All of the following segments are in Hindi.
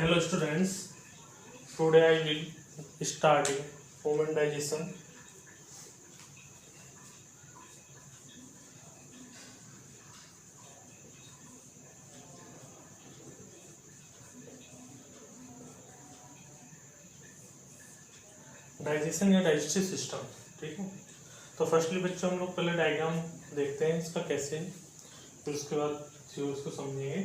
Hello students, today I will start human digestion. Digestion या डाइजेस्टिव सिस्टम, ठीक है। तो फर्स्टली बच्चों हम लोग पहले डायग्राम देखते हैं इसका कैसे है, फिर उसके बाद थ्योरीज को समझेंगे।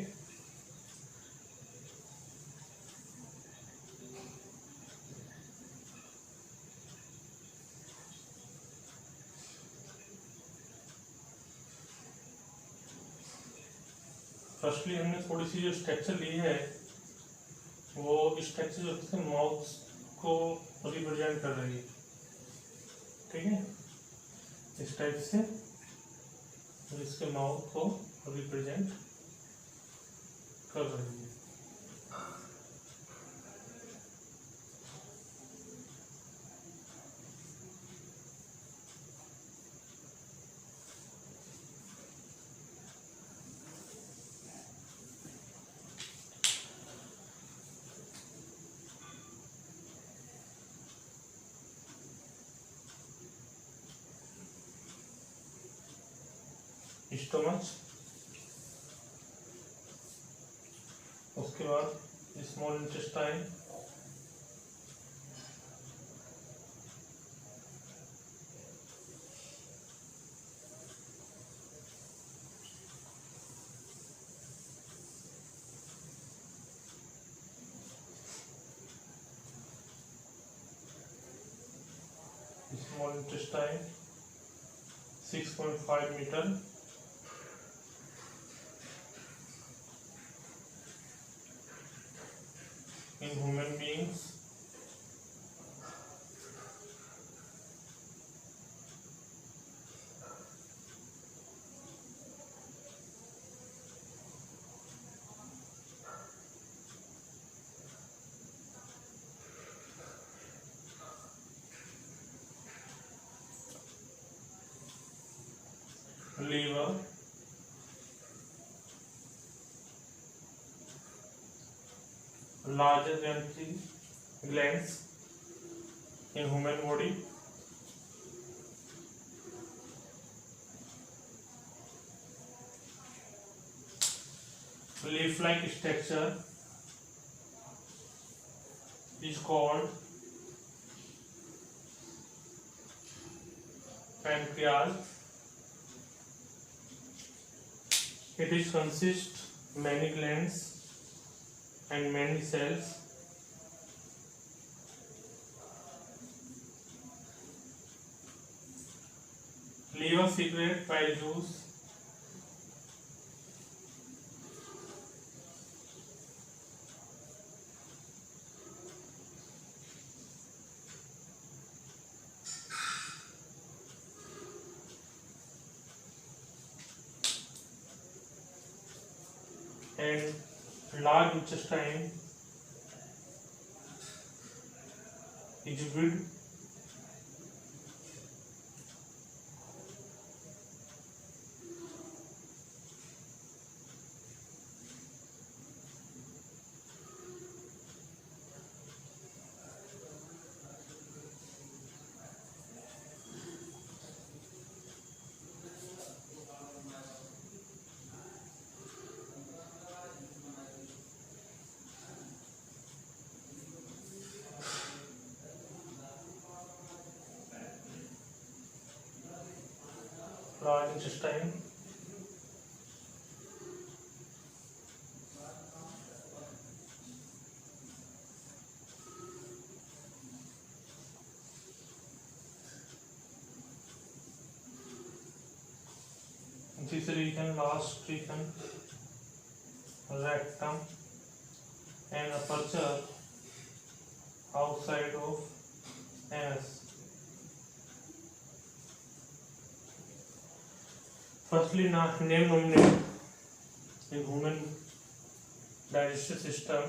फर्स्टली हमने थोड़ी सी जो स्ट्रक्चर ली है वो स्ट्रक्चर जो है माउथ को रिप्रेजेंट कर रही है, ठीक है, इस टाइप से इसके माउथ को रिप्रेजेंट कर रही है। स्टोमच, उसके बाद small intestine, small intestine 6.5 meter, in human beings. Liver, larger than 3 glands in human body. Leaf-like structure is called pancreas. It is consist many glands and many cells. Liver secrete bile juice. And large intestine is built large intestine. This region, last region, rectum and aperture outside of anus. Firstly, name nominate in human digestive system.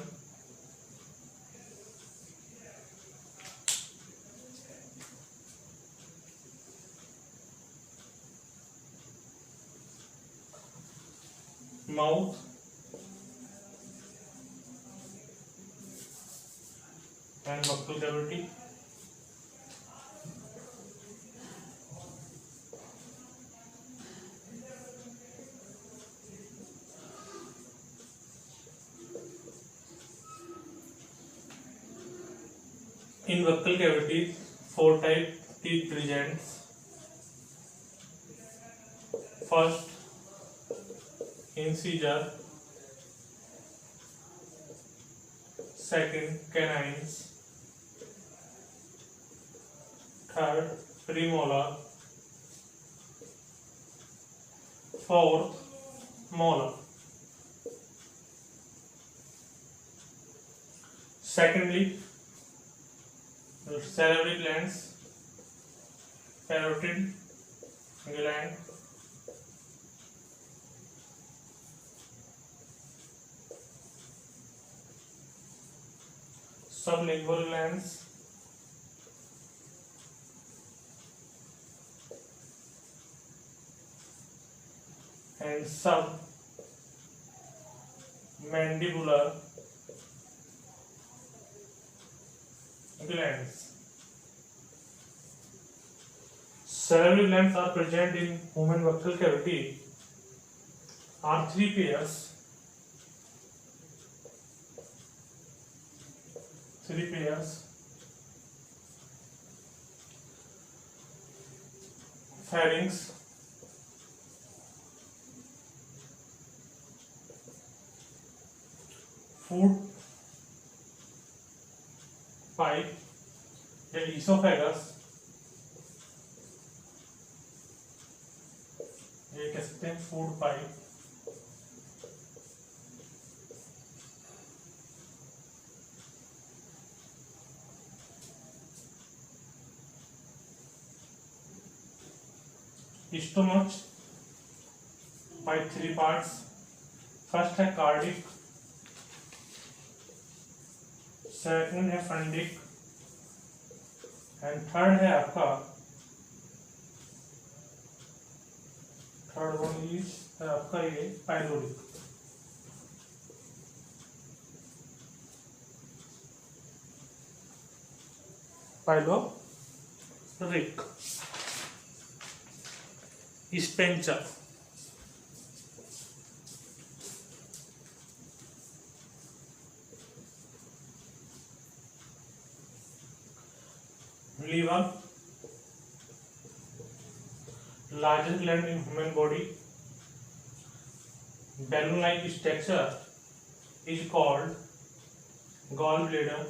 Mouth, and buccal cavity. In buccal cavity, 4 type teeth presents. First, incisor. Second, canines. Third, premolar. Fourth, molar. Secondly, salivary glands, parotid gland, sublingual glands, and submandibular glands. Salivary glands are present in human buccal cavity are 3 pairs. 3 pairs. Pharynx, food pipe या esophagus, ये कह सकते हैं food pipe, stomach by 3 parts. First है कार्डिक, सेकंड है फंडिक एंड थर्ड है आपका थर्ड वन इज आपका ये pyloric. Pyloric sphincter. Liver, largest gland in human body. Balloon-like structure is called gallbladder.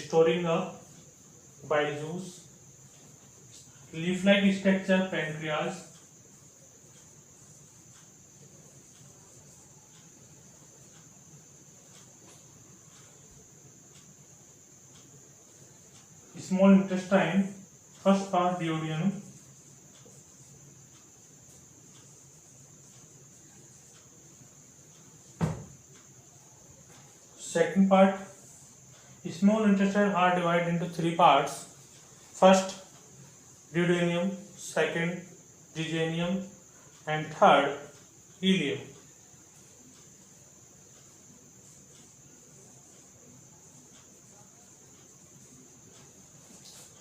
Storing the bile juice. Leaf-like structure, pancreas. Small intestine, first part duodenum, second part. Small intestine are divided into 3 parts. First duodenum, second jejunum, and third ileum.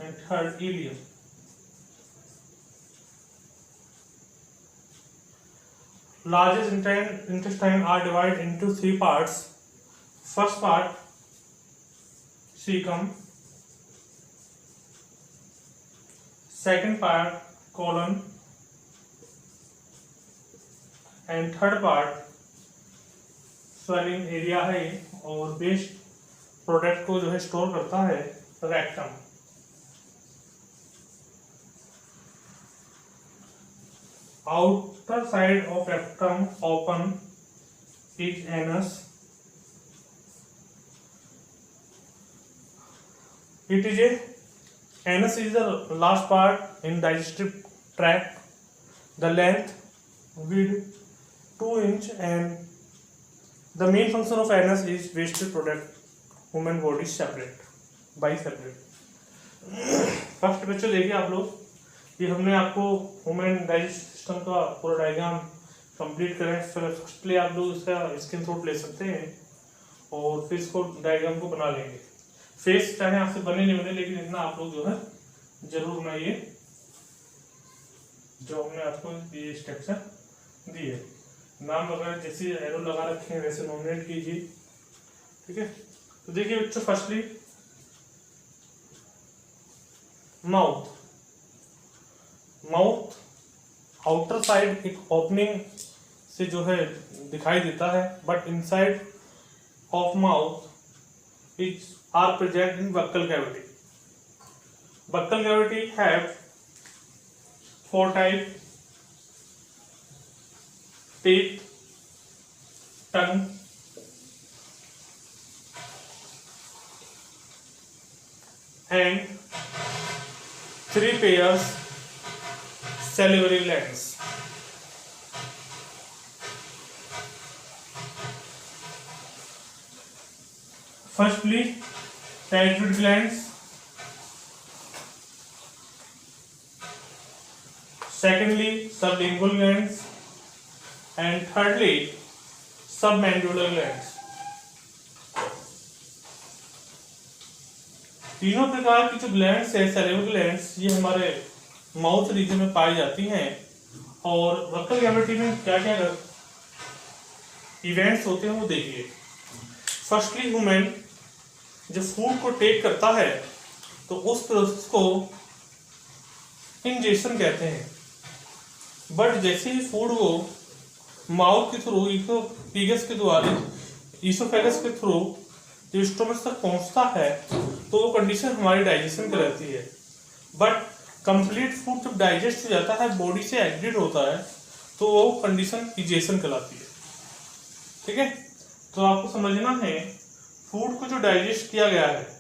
And third ileum. Largest intestine are divided into 3 parts. First part cecum, second part colon, and third part swelling area है और वेस्ट प्रोडक्ट को जो है स्टोर करता है rectum. Outer side of rectum open is anus. Anus is the last part in digestive tract. The length width 2 inch and the main function of anus is waste product. Human body separate by separate. First picture देखिए आप लोग. ये हमने आपको ह्यूमन डाइजेस्ट सिस्टम का पूरा डायग्राम कंप्लीट करें। फर्स्टली आप लोग इसका स्क्रीनशॉट ले सकते हैं और फिर इसको डायग्राम को बना लेंगे। फेस चाहे आपसे बने नहीं बने, लेकिन इतना आप लोग जो है जरूर बनाइए जो हमने आपको ये स्ट्रक्चर दी है। नाम वगैरह जैसे एरो लगा रखे हैं वैसे नॉमिनेट कीजिए, ठीक है। तो देखिए बच्चों, फर्स्टली माउथ आउटर साइड एक ओपनिंग से जो है दिखाई देता है, but inside of mouth is are present in buccal cavity. Buccal cavity have 4 type: teeth, tongue, and 3 pairs salivary glands. Firstly, thyroid glands. Secondly, sublingual glands. And thirdly, submandibular glands. तीनों प्रकार की जो ग्लैंड्स है, सैलिवरी ग्लैंड्स, ये हमारे माउथ रीजन में पाई जाती हैं। और बक्कल कैविटी में क्या क्या इवेंट्स होते हैं वो देखिए। फर्स्टली, ह्यूमन जब फूड को टेक करता है तो उस प्रोसेस को इंजेक्शन कहते हैं। बट जैसे ही फूड को माउथ के थ्रू ईसोफेगस के द्वारा ईसोफेगस के थ्रू जो स्टोमच तक पहुंचता है तो वो कंडीशन हमारी डाइजेशन की रहती है। बट कंप्लीट फूड जब डाइजेस्ट हो जाता है, बॉडी से एग्जिट होता है, तो वो कंडीशन इजेशन कहलाती है, ठीक है। तो आपको समझना है, फूड को जो डाइजेस्ट किया गया है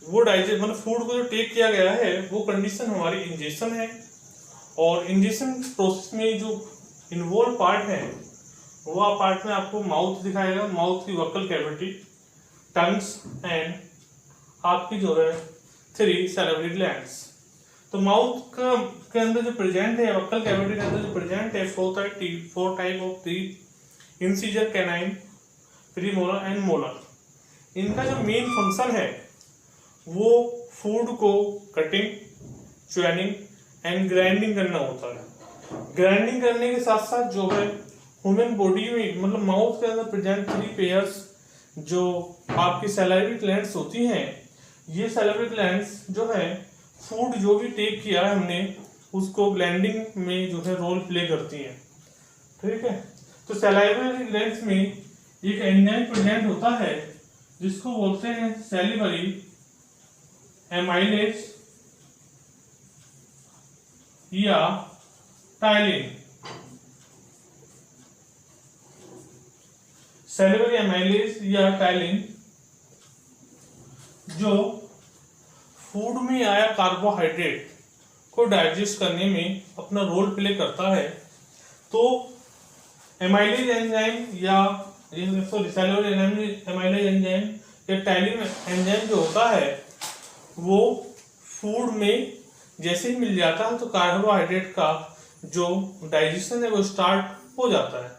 वो डाइजेस्ट मतलब फूड को जो टेक किया गया है वो कंडीशन हमारी इंजेशन है। और इंजेशन प्रोसेस में जो इन्वॉल्व पार्ट है वो पार्ट में आपको माउथ दिखाएगा, माउथ की वक्कल कैविटी, टंग्स एंड आपकी जो है 3 सैलिवरी ग्लैंड्स। तो माउथ के अंदर जो प्रेजेंट है, वक्कल कैविटी के अंदर जो प्रेजेंट है 4 type of teeth: incisor, canine, premolar and molar. इनका जो मेन फंक्शन है वो फूड को कटिंग, च्यूइंग एंड ग्राइंडिंग करना होता है। ग्राइंडिंग करने के साथ साथ जो है ह्यूमन बॉडी में मतलब माउथ के अंदर प्रेजेंट 3 पेयर्स जो आपकी सैलिवरी ग्लैंड्स होती हैं, ये सैलिवरी ग्लैंड्स जो है फूड जो भी टेक किया है हमने उसको ग्लैंडिंग में जो है रोल प्ले करती हैं, ठीक है। तो सैलिवरी ग्लैंड्स में एक एंजाइम प्रेजेंट होता है जिसको बोलते हैं सैलिवरी एमाइलेज या टाइलिन। सैलिवरी एमाइलेज या टाइलिन जो फूड में आया कार्बोहाइड्रेट को डाइजेस्ट करने में अपना रोल प्ले करता है। तो एमाइलेज एंजाइम या सैलिवरी एमाइलेज एंजाइम या टाइलिन एंजाइम जो होता है वो फूड में जैसे ही मिल जाता है तो कार्बोहाइड्रेट का जो डाइजेशन है वो स्टार्ट हो जाता है।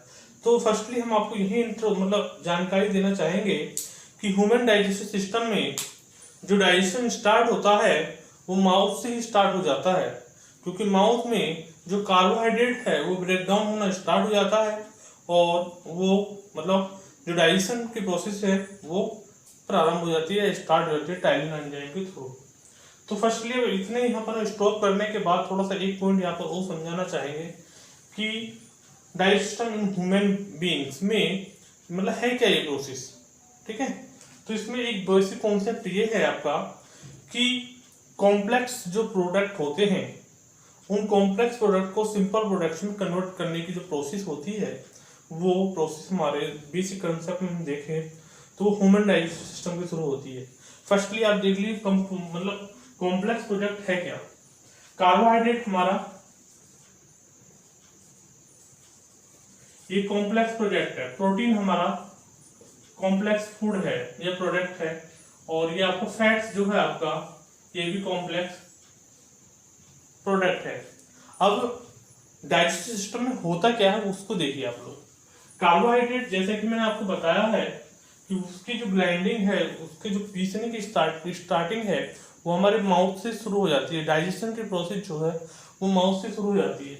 तो फर्स्टली हम आपको यही मतलब जानकारी देना चाहेंगे कि ह्यूमन डाइजेस्टिव सिस्टम में जो डाइजेशन स्टार्ट होता है वो माउथ से ही स्टार्ट हो जाता है, क्योंकि माउथ में जो कार्बोहाइड्रेट है वो ब्रेक डाउन होना स्टार्ट हो जाता है और वो मतलब जो डाइजेशन की प्रोसेस है वो प्रारंभ हो जाती है, स्टार्ट हो जाती है टाइलिन एंजाइम के थ्रू। तो फर्स्टली इतने यहाँ पर स्टॉप करने के बाद थोड़ा सा एक पॉइंट यहाँ पर वो समझाना चाहेंगे कि डाइजेशन इन ह्यूमन बीइंग्स में मतलब है क्या ये प्रोसेस, ठीक है। तो इसमें एक बेसिक कॉन्सेप्ट ये है आपका कि कॉम्प्लेक्स जो प्रोडक्ट होते हैं उन कॉम्प्लेक्स प्रोडक्ट को सिंपल प्रोडक्ट में कन्वर्ट करने की जो प्रोसेस होती है वो प्रोसेस हमारे बेसिक कंसेप्ट में हम देखें तो ह्यूमन डाइजेस्टिव सिस्टम के थ्रू होती है। फर्स्टली आप देख लीजिए मतलब कॉम्प्लेक्स प्रोडक्ट है क्या। कार्बोहाइड्रेट हमारा ये कॉम्प्लेक्स प्रोडक्ट है, प्रोटीन हमारा कॉम्प्लेक्स फूड है या प्रोडक्ट है, और ये आपको फैट्स जो है आपका ये भी कॉम्प्लेक्स प्रोडक्ट है। अब डाइजेस्टिव सिस्टम में होता क्या है उसको देखिए आप लोग। कार्बोहाइड्रेट जैसे कि मैंने आपको बताया है कि उसकी जो ग्राइंडिंग है, उसके जो पीसने की स्टार्टिंग है वो हमारे माउथ से शुरू हो जाती है। डाइजेशन की प्रोसेस जो है वो माउथ से शुरू हो जाती है।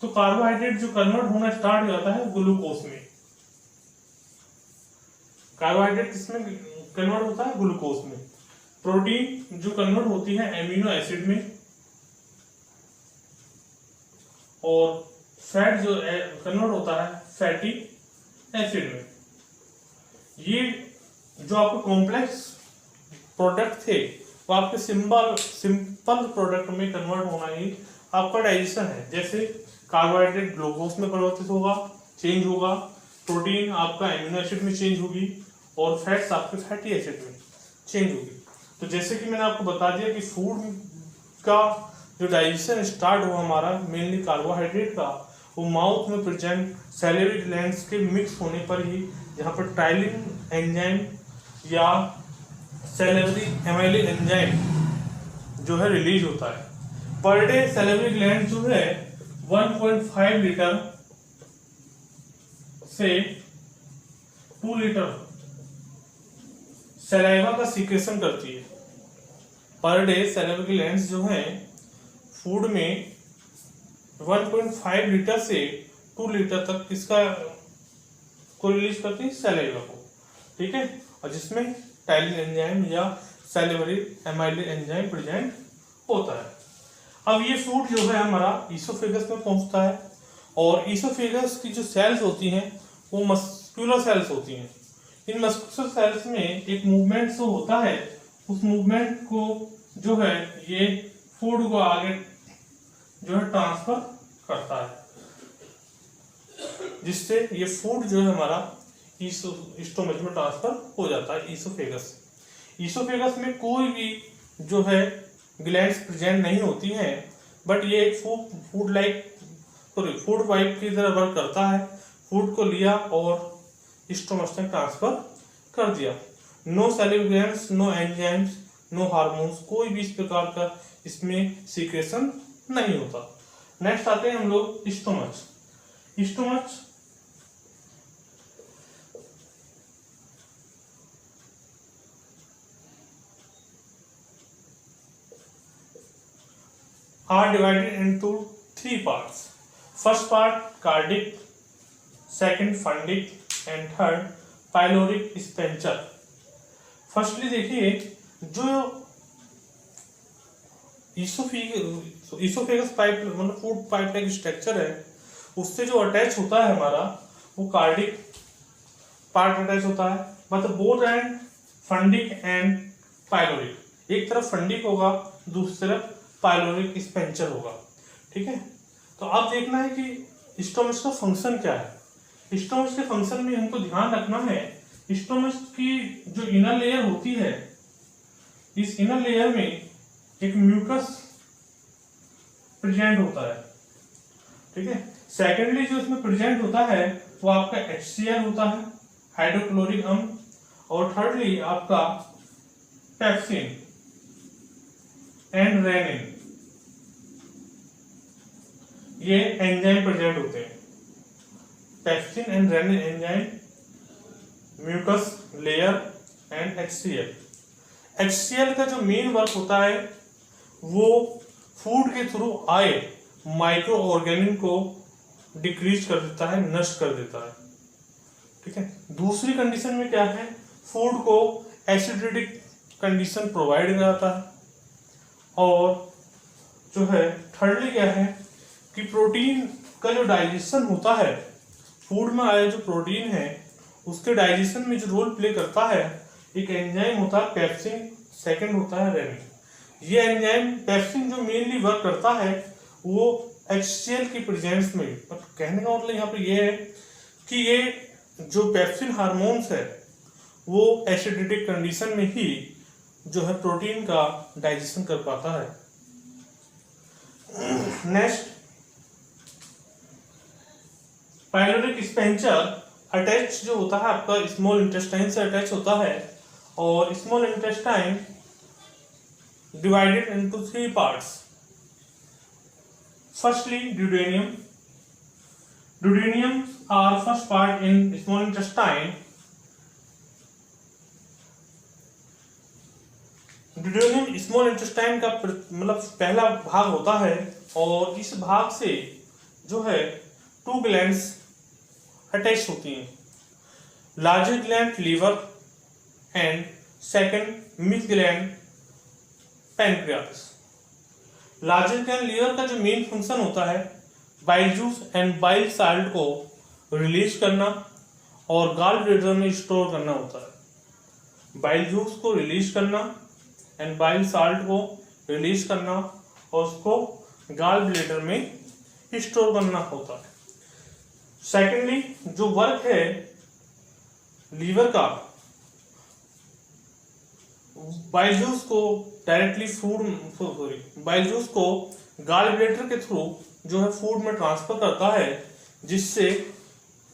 तो कार्बोहाइड्रेट जो कन्वर्ट होना स्टार्ट हो जाता है ग्लूकोज में। कार्बोहाइड्रेट किसमें कन्वर्ट होता है? ग्लूकोज में। प्रोटीन जो कन्वर्ट होती है एमिनो एसिड में, और फैट जो कन्वर्ट होता है फैटी एसिड में। ये जो आपको कॉम्प्लेक्स प्रोडक्ट थे वो आपके सिंपल प्रोडक्ट में कन्वर्ट होना ही आपका डाइजेशन है। जैसे कार्बोहाइड्रेट ग्लूकोज में परिवर्तित होगा, चेंज होगा, प्रोटीन आपका एमिनो एसिड में चेंज होगी, और फैट्स आपके फैटी एसिड में चेंज होगी। तो जैसे कि मैंने आपको बता दिया कि फूड का जो डाइजेशन स्टार्ट हुआ हमारा मेनली कार्बोहाइड्रेट का, वो माउथ में प्रेजेंट सैलिवरी ग्लैंड्स के मिक्स होने पर ही, जहाँ पर टाइलिन एंजाइम या सैलिवरी एमाइलेज एंजाइम जो है रिलीज होता है। पर डे सैलिवरी ग्लैंड जो है 1.5 लीटर से 2 लीटर सलाइवा का सीक्रेशन करती है। पर डे सैलिवरी ग्लैंड्स जो है फूड में 1.5 लीटर से 2 लीटर तक किसका को रिलीज करती है? सलाइवा को। ठीक है, और जिसमें टाइलिन एंजाइम या सैलिवरी एमाइलेज एंजाइम प्रेजेंट होता है। अब ये फूड जो है हमारा ईसोफेगस में पहुंचता है, और ईसोफेगस की जो सेल्स होती हैं वो मस्कुलर सेल्स होती हैं। इन मस्कुलर सेल्स में एक मूवमेंट जो होता है, उस मूवमेंट को जो है ये फूड को आगे जो है ट्रांसफर करता है, जिससे ये फूड जो है हमारा स्टोमच में ट्रांसफर हो जाता है ईसोफेगस। ईसोफेगस में कोई भी जो है ग्लैंड्स प्रेजेंट नहीं होती हैं, बट ये एक फूड पाइप की तरह वर्क करता है। फूड को लिया और स्टोमच में ट्रांसफर कर दिया। No salivary glands, no enzymes, no hormones, कोई भी इस प्रकार का इसमें सीक्रेशन नहीं होता। नेक्स्ट आते हैं हम लोग stomach. Stomach are divided into 3 parts. First part cardiac, second fundic and third pyloric sphincter. Firstly देखिए, जो ईसोफेगस पाइप मतलब फूड पाइप का स्ट्रक्चर है, उससे जो अटैच होता है हमारा वो कार्डिक पार्ट अटैच होता है, मतलब both and fundic and pyloric. एक तरफ फंडिक होगा, दूसरी तरफ पाइलोरिक स्पेंचर होगा। ठीक है, तो अब देखना है कि स्टोमच का फंक्शन क्या है। स्टोमच के फंक्शन में हमको ध्यान रखना है, स्टोमच की जो इनर लेयर होती है, इस इनर लेयर में एक म्यूकस प्रेजेंट होता है। ठीक है, सेकेंडली जो इसमें प्रेजेंट होता है वो आपका HCl होता है, हाइड्रोक्लोरिक अम्ल, और थर्डली आपका पेप्सिन एंड रेनिन, ये एंजाइम प्रेजेंट होते हैं। Pepsin and rennin enzyme, mucus layer and HCl। HCl का जो मेन वर्क होता है वो फूड के थ्रू आए माइक्रो ऑर्गेनिज्म को डिक्रीज कर देता है, नष्ट कर देता है। ठीक है, दूसरी कंडीशन में क्या है, फूड को एसिडिक कंडीशन प्रोवाइड कराता है, और जो है थर्डली क्या है कि प्रोटीन का जो डाइजेशन होता है, फूड में आए जो प्रोटीन है उसके डाइजेशन में जो रोल प्ले करता है एक एंजाइम होता है पेप्सिन, सेकंड होता है रेनिन। ये एंजाइम पेप्सिन जो मेनली वर्क करता है वो HCl की प्रेजेंस में, मतलब कहने का मतलब यहाँ पे ये है कि ये जो पेप्सिन हार्मोन्स है वो एसिडिक कंडीशन में ही जो है प्रोटीन का डाइजेशन कर पाता है। नेक्स्ट, पाइलोरिक स्पेंचर अटैच जो होता है आपका स्मॉल इंटेस्टाइन से अटैच होता है, और small intestine divided into 3 parts. Firstly duodenum, Duodenum are first part in small intestine. Duodenum small intestine का मतलब पहला भाग होता है और इस भाग से जो है 2 ग्लैंड्स अटैच होती हैं, larger gland liver and second mid gland pancreas. Larger gland liver का जो मेन फंक्शन होता है bile juice and bile salt को रिलीज करना और गॉल ब्लैडर में स्टोर करना होता है। बाइल जूस को रिलीज करना एंड बाइल साल्ट को रिलीज करना और उसको गॉल ब्लैडर में स्टोर करना होता है। सेकेंडली जो वर्क है लीवर का, बाइल जूस को डायरेक्टली बाइल जूस को गॉल ब्लैडर के थ्रू जो है फूड में ट्रांसफर करता है, जिससे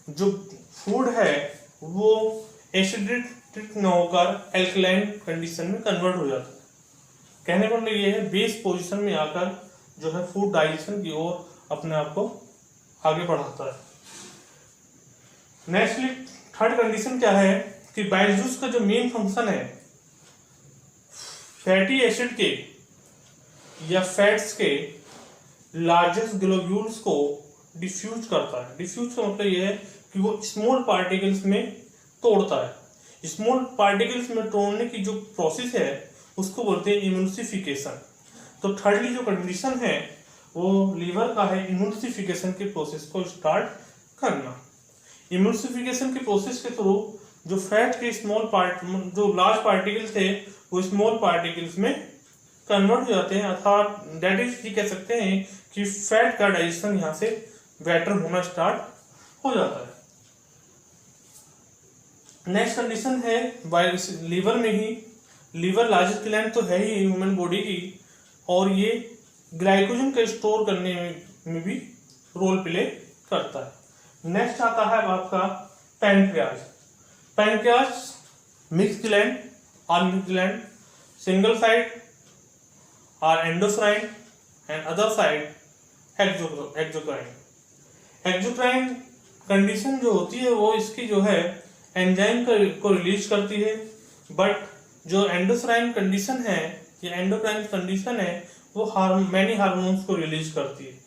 जो फूड है वो एसिडिक न होकर एल्कलाइन कंडीशन में कन्वर्ट हो जाता है। कहने का मतलब ये है बेस पोजीशन में आकर जो है फूड डाइजेशन की ओर अपने आप को आगे बढ़ाता है। नेक्स्टली थर्ड कंडीशन क्या है कि बाइल जूस का जो मेन फंक्शन है फैटी एसिड के या फैट्स के लार्जेस्ट ग्लोब्यूल्स को डिफ्यूज करता है। डिफ्यूज का मतलब यह है कि वो स्मॉल पार्टिकल्स में तोड़ता है। स्मॉल पार्टिकल्स में तोड़ने की जो प्रोसेस है उसको बोलते हैं इम्यूनिफिकेशन। तो थर्डली जो कंडीशन है वो लीवर का है इम्यूनिफिकेशन के प्रोसेस को स्टार्ट करना। इम्यूनिफिकेशन के प्रोसेस के थ्रू जो फैट के जो लार्ज पार्टिकल्स थे वो स्मॉल पार्टिकल्स में कन्वर्ट हो जाते हैं, अर्थात दैट इज ये कह सकते हैं कि फैट का डाइजेशन यहाँ से बेटर होना स्टार्ट हो जाता है। नेक्स्ट कंडीशन है लीवर में ही, लीवर लार्जेस्ट ग्लैंड तो है ही ह्यूमन बॉडी की और ये ग्लाइकोजन को स्टोर करने में भी रोल प्ले करता है। नेक्स्ट आता है आपका पैनक्रियाज। पैनक्रियाज मिक्स ग्लैंड और मिक्स ग्लैंड, सिंगल साइड और endocrine and other side exocrine. Exocrine condition जो होती है वो इसकी जो है एंजाइम को रिलीज करती है, बट जो एंडोक्राइन कंडीशन है या एंडोक्राइन कंडीशन है वो मैनी हार्मोन्स को रिलीज करती है।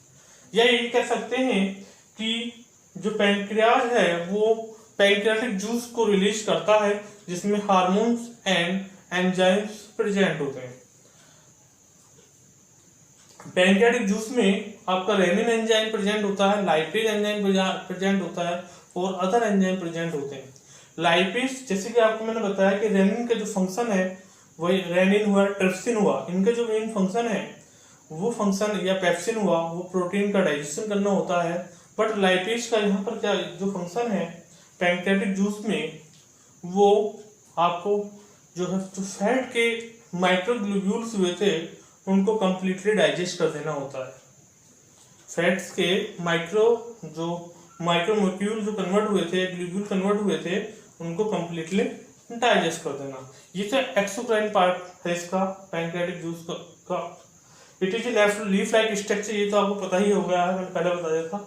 या ये कह सकते हैं कि जो पैनक्रियाज है वो पैनक्रियाटिक जूस को रिलीज करता है जिसमें हार्मोन्स एंड एंजाइम्स प्रेजेंट होते हैं। पैनक्रियाटिक जूस में आपका रेनिन एंजाइम प्रेजेंट होता है, लाइपेज एंजाइम प्रेजेंट होता है और अदर एंजाइम प्रेजेंट होते हैं। लाइपेज जैसे कि आपको मैंने बताया कि रेनिन का जो फंक्शन है वही रेनिन हुआ, ट्रिप्सिन हुआ, इनका जो मेन फंक्शन है वो फंक्शन या पेप्सिन हुआ वो प्रोटीन का डाइजेशन करना होता है। बट लाइपेज का यहाँ पर क्या जो फंक्शन है पैनक्रियाटिक जूस में वो आपको जो है जो फैट के माइक्रोग्लोब्यूल्स हुए थे उनको कंप्लीटली डाइजेस्ट कर देना होता है। फैट्स के माइक्रोमोक्यूल जो कन्वर्ट हुए थे, ग्लोब्यूल कन्वर्ट हुए थे, उनको कंप्लीटली डाइजेस्ट कर देना। ये तो एक्सोक्राइन पार्ट है इसका पैनक्रियाटिक जूस का। It is leaf like structure, ये तो आपको पता ही हो गया है, मैंने पहले बता दिया था।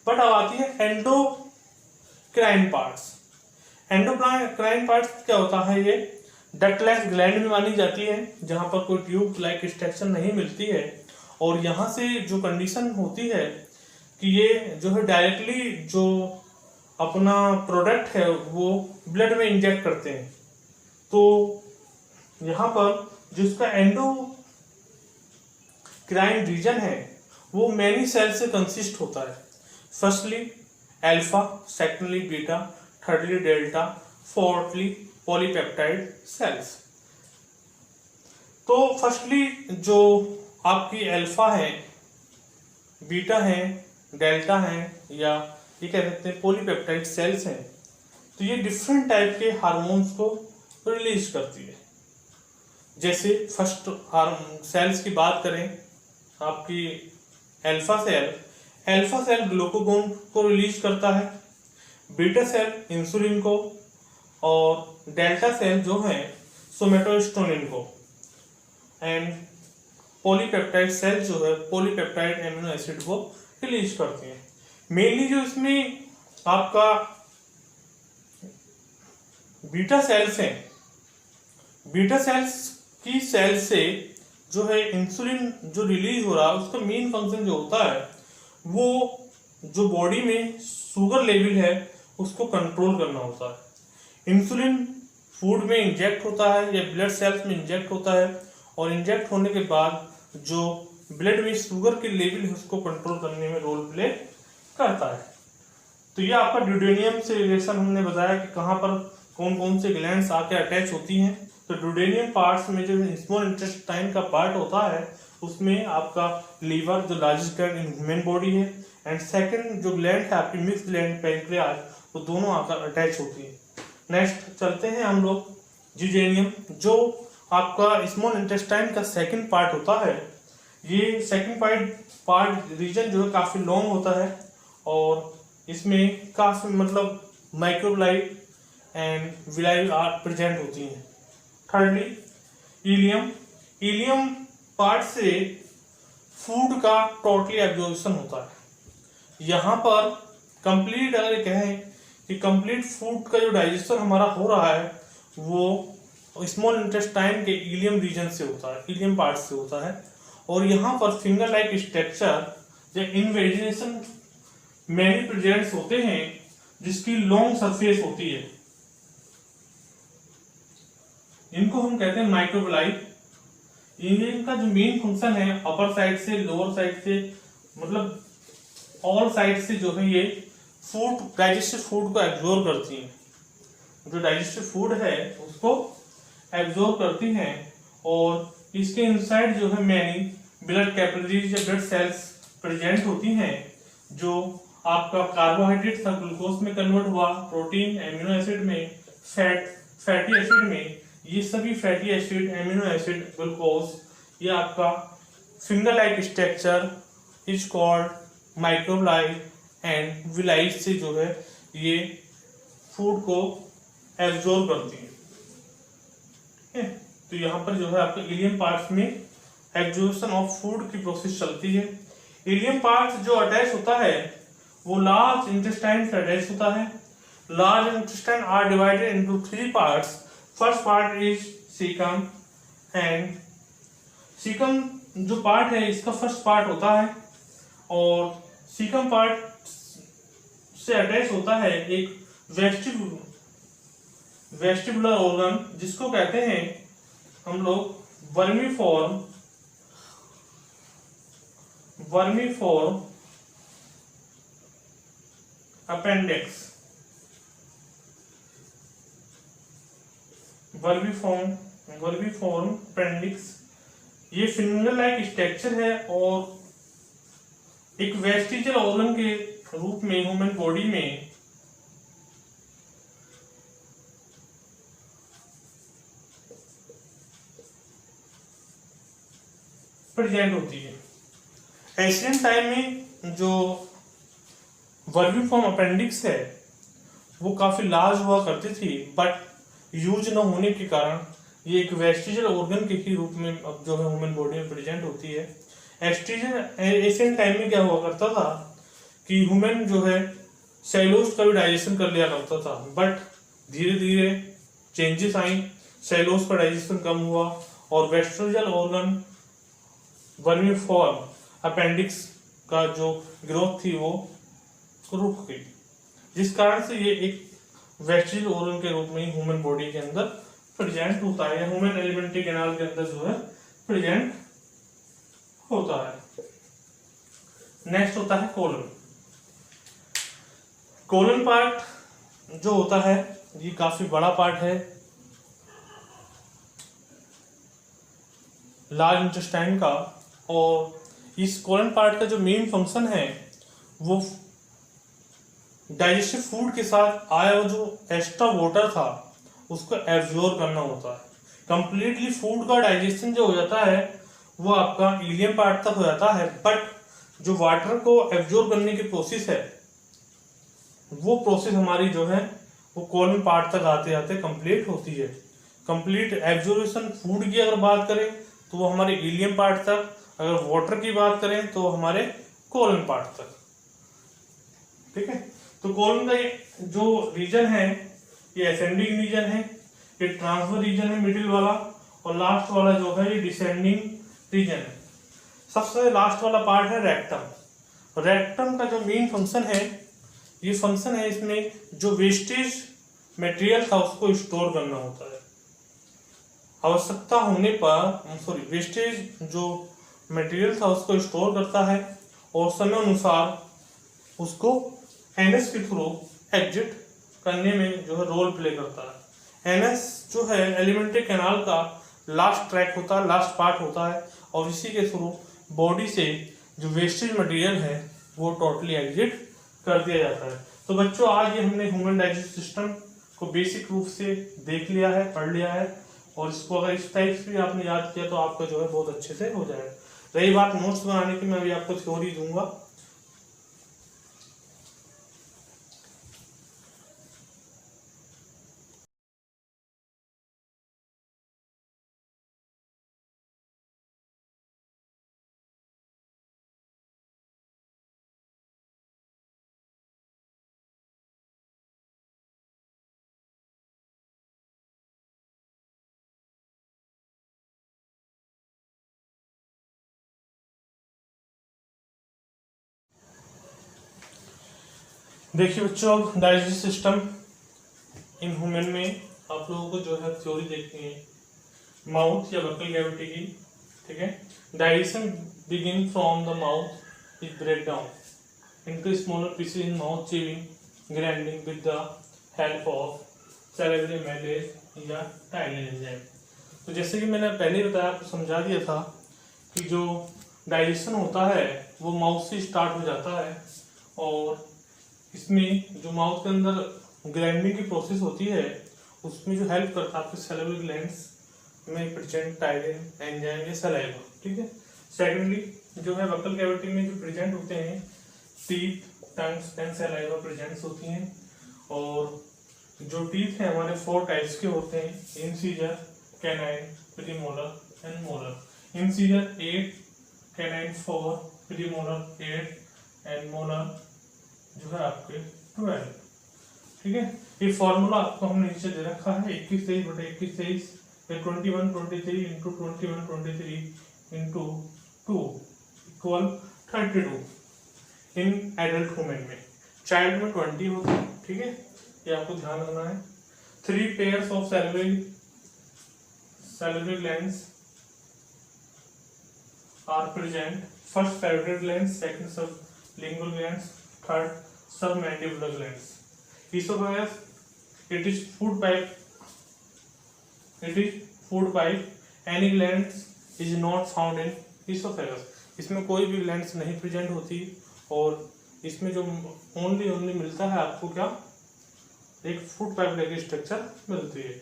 बट अब आती है एंडोक्राइन पार्ट्स। एंडोक्राइन पार्ट्स क्या होता है, ये डक्टलेस ग्लैंड में मानी जाती है जहां पर कोई ट्यूब लाइक स्ट्रक्चर नहीं मिलती है और यहाँ से जो कंडीशन होती है कि ये जो है डायरेक्टली जो अपना प्रोडक्ट है वो ब्लड में इंजेक्ट करते हैं। तो यहाँ पर जिसका एंडोक्राइन रीजन है वो मैनी सेल से कंसिस्ट होता है। Firstly alpha, secondly beta, thirdly delta, fourthly polypeptide cells. तो फर्स्टली जो आपकी अल्फा है, बीटा है, डेल्टा है या ये कह सकते हैं पॉलीपेप्टाइड सेल्स हैं, तो ये डिफरेंट टाइप के हार्मोन्स को रिलीज करती है। जैसे फर्स्ट सेल्स की बात करें, आपकी अल्फा सेल ग्लूकागोन को रिलीज करता है, बीटा सेल इंसुलिन को और डेल्टा सेल जो है सोमेटोस्टेरोन को, एंड पॉलीपेप्टाइड सेल जो है पॉलीपेप्टाइड एमिनो एसिड को रिलीज करते हैं। मेनली जो इसमें आपका बीटा सेल्स हैं, बीटा सेल्स की सेल से जो है इंसुलिन जो रिलीज हो रहा है उसका मेन फंक्शन जो होता है वो जो बॉडी में शुगर लेवल है उसको कंट्रोल करना होता है। इंसुलिन फूड में इंजेक्ट होता है या ब्लड सेल्स में इंजेक्ट होता है और इंजेक्ट होने के बाद जो ब्लड में शुगर के लेवल है उसको कंट्रोल करने में रोल प्ले करता है। तो ये आपका ड्यूडेनियम से रिलेशन हमने बताया कि कहाँ पर कौन कौन से ग्लैंड्स आके अटैच होती हैं। तो ड्यूडेनियम पार्ट्स में जो स्मॉल इंटेस्टाइन का पार्ट होता है उसमें आपका लीवर जो largest gland in human body है, एंड सेकंड जो ग्लैंड है आपकी मिक्स ग्लैंड पैंक्रियाज, वो दोनों आकर अटैच होती है। नेक्स्ट चलते हैं हम लोग जिजेनियम, जो आपका स्मॉल इंटेस्टाइन का सेकंड पार्ट होता है। ये सेकंड पार्ट रीजन जो है काफी लॉन्ग होता है और इसमें काफी मतलब माइक्रोब्लाई एंड विलाई आर प्रेजेंट होती हैं। थर्डली इलियम, इलियम पार्ट से फूड का टोटली एब्जॉर्प्शन होता है। यहाँ पर कंप्लीट अगर कहें कि कंप्लीट फूड का जो डाइजेशन हमारा हो रहा है वो स्मॉल इंटेस्टाइन के इलियम रीजन से होता है, इलियम पार्ट से होता है। और यहाँ पर फिंगर लाइक स्ट्रक्चर या इनवेजिनेशन मैनी प्रेजेंट्स होते हैं जिसकी लॉन्ग सरफेस होती है, इनको हम कहते हैं माइक्रोबलाई। इनका जो मेन फंक्शन है अपर साइड से लोअर साइड से मतलब ऑल साइड से जो है ये फूड डाइजेस्टिव फूड को एब्जॉर्ब करती हैं, जो डाइजेस्टिव फूड है उसको एब्जॉर्ब करती हैं। और इसके इनसाइड जो है मैनी ब्लड कैपिलरीज या ब्लड सेल्स प्रेजेंट होती हैं जो आपका कार्बोहाइड्रेट था ग्लूकोज में कन्वर्ट हुआ, प्रोटीन एमिनो एसिड में, फैटी एसिड में। ये सभी fatty acid, amino acid, glucose, ये आपका finger like structure is called microvilli and villi से जो है ये फूड को एब्जॉर्ब करती है। ठीक है, तो यहाँ पर जो है आपके इलियम पार्ट्स में एब्जॉर्प्शन ऑफ फूड की प्रोसेस चलती है। इलियम पार्ट्स जो अटैच होता है वो लार्ज इंटेस्टाइन से अटैच होता है। Large intestine are divided into 3 parts. First part is caecum, and caecum जो पार्ट है इसका फर्स्ट पार्ट होता है और सीकम पार्ट से अटैच होता है एक वेस्टिबुलर ऑर्गन जिसको कहते हैं हम लोग वर्मीफॉर्म अपेंडिक्स। वर्मीफॉर्म अपेंडिक्स ये फिंगर लाइक स्ट्रक्चर है और एक वेस्टिजियल ऑर्गन के रूप में ह्यूमन बॉडी में प्रेजेंट होती है। एशियन टाइम में जो वर्मीफॉर्म अपेंडिक्स है वो काफी लार्ज हुआ करती थी, बट यूज न होने के कारण ये एक वेस्टिजियल ऑर्गन के ही रूप में अब जो है ह्यूमन बॉडी में प्रेजेंट होती है। एशियन टाइम में क्या हुआ करता था कि ह्यूमन जो है सेलुलोज का भी डाइजेशन कर लिया करता था, बट धीरे धीरे चेंजेस आई, सेलुलोज का डाइजेशन कम हुआ और वेस्टिजियल ऑर्गन वर्मीफॉर्म अपेंडिक्स का जो ग्रोथ थी वो रुक गई, जिस कारण से ये एक वेस्टिजियल ऑर्गन के रूप में ही ह्यूमन बॉडी के अंदर प्रेजेंट होता है या ह्यूमन एलिमेंट्री कैनाल के अंदर जो है प्रेजेंट होता है। नेक्स्ट होता है कोलन। कोलन पार्ट जो होता है ये काफी बड़ा पार्ट है लार्ज इंटेस्टाइन का, और इस कोलन पार्ट का जो मेन फंक्शन है वो डाइजेस्टिव फूड के साथ आया हुआ जो एक्स्ट्रा वाटर था उसको एब्जॉर्ब करना होता है। कंप्लीटली फूड का डाइजेशन जो हो जाता है वो आपका इलियम पार्ट तक हो जाता है, बट जो वाटर को एब्जॉर्ब करने की प्रोसेस है वो प्रोसेस हमारी जो है वो कोलन पार्ट तक आते आते कंप्लीट होती है। कंप्लीट एब्जॉर्प्शन फूड की अगर बात करें तो वो हमारे इलियम पार्ट तक, अगर वाटर की बात करें तो हमारे कोलन पार्ट तक। ठीक है। तो कोलन का ये जो रीजन है ये असेंडिंग रीजन है, ये ट्रांसफर रीजन है मिडिल वाला, और लास्ट वाला जो है ये डिसेंडिंग रीजन है। सबसे लास्ट वाला पार्ट है रेक्टम। रेक्टम का जो मेन फंक्शन है, ये फंक्शन है इसमें जो वेस्टेज मटेरियल था उसको स्टोर करना होता है। आवश्यकता होने पर वेस्टेज जो मटेरियल था उसको स्टोर करता है और समय अनुसार उसको एनएस के थ्रू एग्जिट करने में जो है रोल प्ले करता है। एनएस जो है एलिमेंट्री कैनाल का लास्ट ट्रैक होता है, लास्ट पार्ट होता है, और इसी के थ्रू बॉडी से जो वेस्टेज मटेरियल है वो टोटली एग्जिट कर दिया जाता है। तो बच्चों आज ये हमने ह्यूमन डाइजेस्टिव सिस्टम को बेसिक रूप से देख लिया है, पढ़ लिया है, और इसको अगर इस टाइप से भी आपने याद किया तो आपका जो है बहुत अच्छे से हो जाएगा। रही बात नोट्स बनाने की, मैं अभी आपको थ्योरी दूंगा। देखिए बच्चों, अब डाइजेस्टिव सिस्टम इन ह्यूमन में आप लोगों को जो है थ्योरी देखनी है माउथ या बकल कैविटी की। ठीक है। Digestion begin from the mouth is break down into smaller pieces in mouth chewing grinding with the help of salivary amylase या टाइलिन एंजाइम। तो जैसे कि मैंने पहले बताया, आपको समझा दिया था कि जो डाइजेशन होता है वो माउथ से स्टार्ट हो जाता है, और इसमें जो माउथ के अंदर ग्राइंडिंग की प्रोसेस होती है उसमें जो हेल्प करता है आपके सैलिवरी ग्लैंड्स में प्रेजेंट टाइलिन एंजाइम या सलाइवा। ठीक है। सेकेंडली जो है बकल कैविटी में जो प्रेजेंट होते हैं teeth, tongues and saliva presents होती हैं, और जो टीथ है हमारे 4 टाइप्स के होते हैं, incisor, canine, premolar and molar. Incisor 8, canine 4, premolar 8 and molar जो है आपके 12। ठीक है। ये फॉर्मूला आपको हमने नीचे दे रखा है 21-23/21 या 21-23 into 21-23 into 2 equal 32 in adult human में। चाइल्ड में 20 होता है। ठीक है, ये आपको ध्यान रखना है। 3 pairs of salivary glands are present. First parotid glands, second sublingual glands, third submandibular glands. Esophagus, it is food pipe. Any glands is not found in esophagus. इसमें कोई भी ग्लैंड्स नहीं प्रेजेंट होती, और इसमें जो ओनली मिलता है आपको क्या, एक फूड पाइप लेके स्ट्रक्चर मिलती है।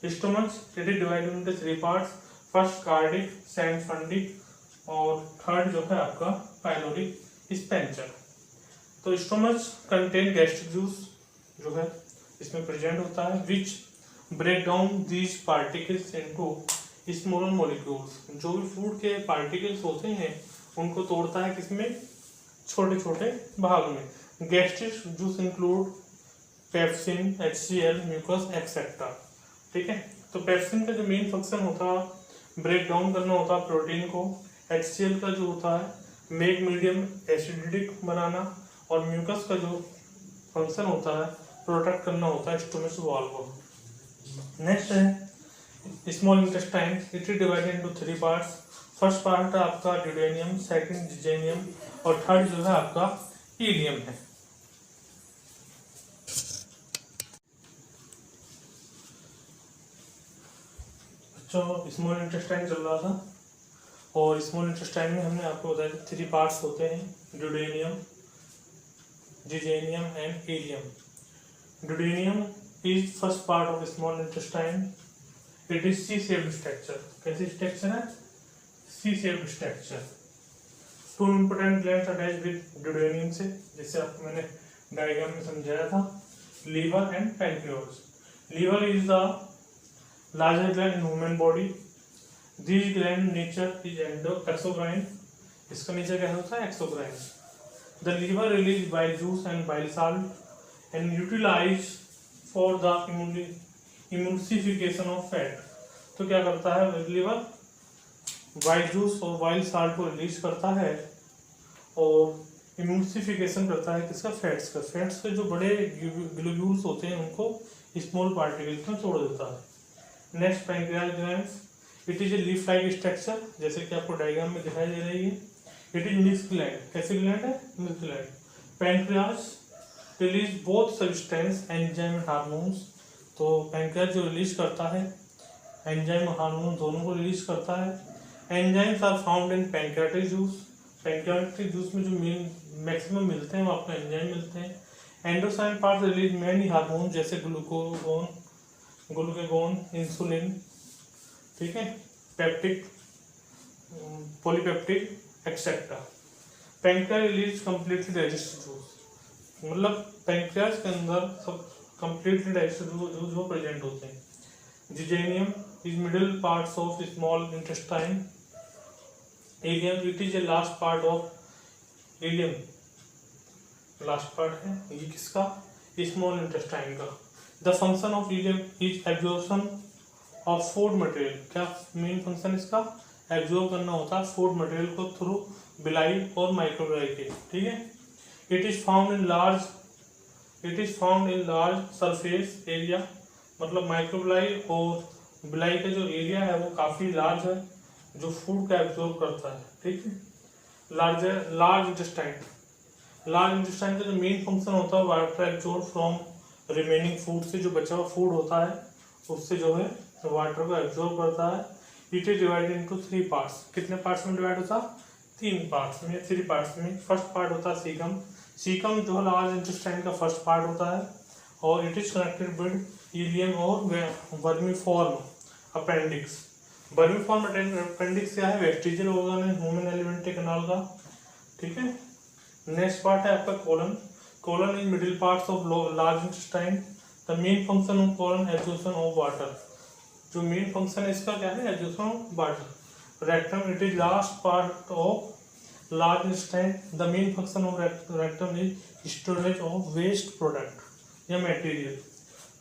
Stomach, it is divided into 3 parts. First cardiac, second fundic, और थर्ड जो है आपका पाइलोरिक स्पेंचर। तो स्टोमच कंटेन गैस्ट्रिक जूस जो है इसमें प्रेजेंट होता है, which break down these particles into smaller molecules. जो भी फूड के पार्टिकल्स होते हैं उनको तोड़ता है किसमें, छोटे छोटे भाग में। Gastric juice include pepsin, HCl, mucus etcetera. ठीक है। तो पेप्सिन का जो मेन फंक्शन होता है ब्रेक डाउन करना होता है प्रोटीन को, HCl का जो होता है मेक मीडियम एसिडिक बनाना, और म्यूकस का जो फंक्शन होता है प्रोटेक्ट करना होता है स्टोमच वॉल को। नेक्स्ट है small intestine, it is divided into 3 parts. First part है आपका ड्यूडेनियम, सेकंड जिजेनियम, और थर्ड जो है आपका इलियम है। तो स्मॉल इंटेस्टाइन चल रहा था, और स्मॉल इंटेस्टाइन में हमने आपको बताया 3 पार्ट्स होते हैं, duodenum, jejunum and ileum. Duodenum is first part of small intestine. It is C-shaped structure. कैसी स्ट्रक्चर है, C-shaped structure. 2 important glands attach with duodenum से, जैसे आपको मैंने डायग्राम में समझाया था, liver and pancreas. Liver is the larger gland in human body. These gland nature is exocrine. इसका नेचर क्या होता है, exocrine. The liver release bile juice and bile salt and utilize for the emulsification of fat. तो क्या करता है लिवर, बाइल जूस और बाइल साल्ट को रिलीज करता है और इम्यूसिफिकेशन करता है किसका, फैट्स का। फैट्स के जो बड़े ग्लोब्यूल्स होते हैं उनको स्मॉल पार्टिकल्स में तोड़ देता है। Next pancreas glands, it is a leaf like structure, जैसे कि आपको डायग्राम में दिखाई दे रही है। इट इज मिल्क ग्लैंड, कैसे ग्लैंड है, milk gland. Pancreas release both substance enzyme hormones, तो पैंक्रियाज जो रिलीज करता है एंजाइम हार्मोन दोनों को रिलीज करता है। Enzymes are found in pancreatic juice, pancreatic juice में जो मैक्सिमम मिलते हैं वो आपको एंजाइम मिलते हैं। Endocrine part release many hormone, जैसे ग्लूकागोन, इंसुलिन, ठीक है, peptic, polypeptic etcetera. Pancreas release completely digested juice, मतलब पैंक्रियाज के अंदर सब कम्प्लीटली डाइजेस्टेड जूस जो प्रेजेंट होते हैं। Jejunum is middle parts of small intestine. Ileum, it is a last part of ileum, last part है ये किसका, स्मॉल इंटेस्टाइन का। The function of ileum is absorption of food material, क्या मेन फंक्शन इसका, एब्जॉर्ब करना होता है फूड मटेरियल को थ्रू बिलाई और माइक्रोबिलाई के, ठीक है। It is found in large surface area, मतलब माइक्रोबिलाई और बिलाई का जो एरिया है वो काफी लार्ज है जो फूड का एब्जॉर्ब करता है, ठीक है। लार्ज इंटेस्टाइन का जो मेन फंक्शन होता है water absorb from remaining food, से जो बचा हुआ फूड होता है उससे जो है वाटर को एब्जॉर्ब करता है। It is divided into 3 parts, कितने पार्ट्स में डिवाइड होता है, 3 पार्ट्स में। फर्स्ट पार्ट होता है सीकम जो है लार्ज इंटेस्टाइन का फर्स्ट पार्ट होता है और it is connected with ileum और वर्मीफॉर्म अपेंडिक्स। वर्मीफॉर्म अपेंडिक्स क्या है, वेस्टिजियल ऑर्गन है ह्यूमन एलिमेंट्री कैनाल का, ठीक है। नेक्स्ट पार्ट है आपका colon is middle parts of large intestine. The main function of colon absorption of water, जो मेन फंक्शन है इसका क्या है, absorption of water. Rectum, it is last part of large intestine. The main function of rectum is storage of waste product या मटेरियल।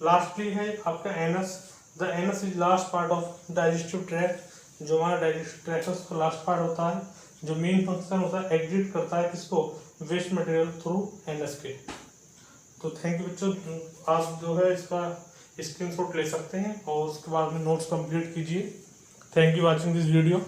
लास्टली है आपका anus, the anus is last part of digestive tract, जो हमारा डाइजेस्टिव ट्रैक्ट है उसका लास्ट पार्ट होता है, जो मेन फंक्शन होता है एग्जिट करता है किसको, वेस्ट मटेरियल थ्रू एनस के। तो थैंक यू बच्चों, आप जो है इसका स्क्रीनशॉट ले सकते हैं और उसके बाद में नोट्स कंप्लीट कीजिए। Thank you watching this video.